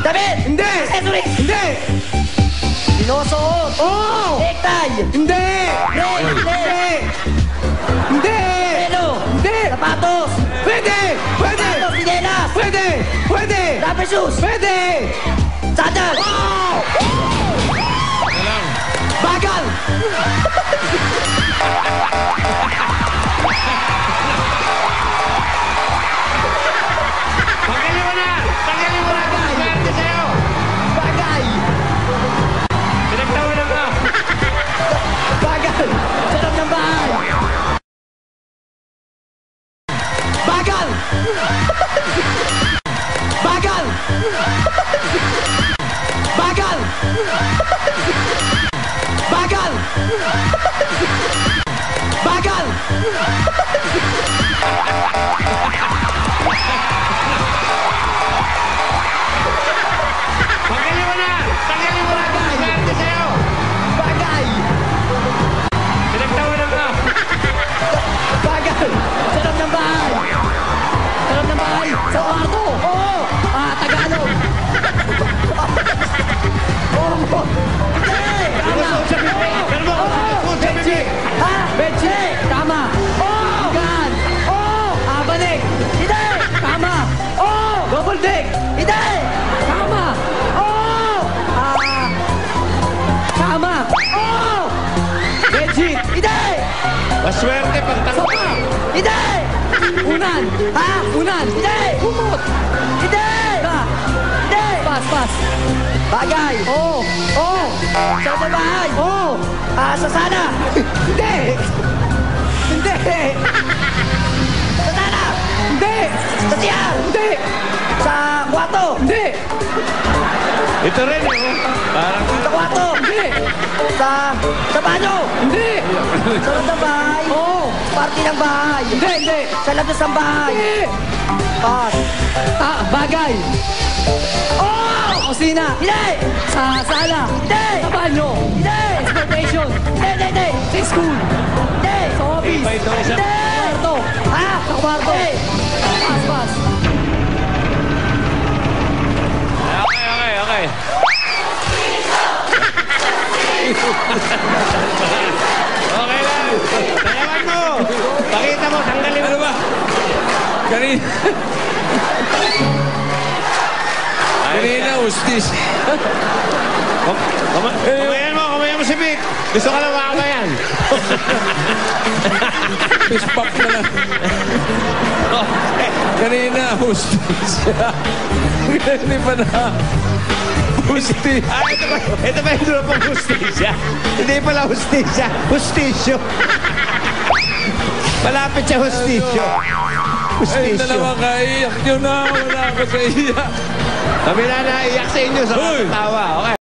Damit! Hindi! Accessories! Hindi! Sinusuot! Necktie! Hindi! Hindi! Hindi! Pelo! Hindi! Sapatos! Pwede! Pwede! Sapatos! Sinelas! Pwede! Pwede! Rubber shoes! Pwede! Sandal! Bagal! Tanggalin mo na! Tanggalin mo na! Swerte sa'yo! Bagay! Pinagtawanan ka! Bagal! Sarap ng bahay! Bagal! Bagal! Bagal! Bagal! Bagal! Tanggalin mo na! Tanggalin mo na! Swerte sa'yo! Bagay! Pinagtawanan ka! Bagal! Sarap ng bahay! Sarap ng bahay! Sa kwarto! Tagalog! Hindi! Tama! Ganun mo! Ganun sa bibig! Ha? Benchi! Tama! Gan! Abanik! Hindi! Tama! Double deck! Hindi! Tama! Tama! Benchi! Hindi! Maswerte pag Sopa! Hindi! Unan! Ha? Unan! Hindi! Kumot! Hindi! Ka! Hindi! Pas! Pas! Bagay! Sarap ng bahay! Sa sala! Hindi! Hindi! Sa sala! Hindi! Sa tiyan! Hindi! Sa kwarto! Hindi! Ito rin eh. Parang Sa kwarto! Hindi! Sa banyo! Hindi! Sarap ng bahay! Party ng bahay! Hindi! Hindi! Sa labas ng bahay! Hindi! Pas! Bagay! Kusina! Hindi! Sa sala! Hindi! Sa banyo! Hindi! Transportation! Hindi! Sa school! Hindi! Sa office! Iba ito isa. Hindi! Kwarto! Ha? Sa kwarto! Hindi! Pas! Pas! Okay. Okay lang. Sayawan mo. Pakita mo. Tanggalin mo. Ano ba? Kanina, ustis. Kamayan mo si Vic. Gusto ka lang makamayan. Pispak na lang. Kanina, ustis. Hindi pa na. Ustis. Ito ba yung drop ng hustisya? Hindi pala hustisya. Hustisyo. Malapit siya hustisyo. Ay, Hustisyo. dalawa kaiyak nyo na. Wala ako sa iyak. Kami na naiyak sa inyo sa Hoy! tawa. Okay.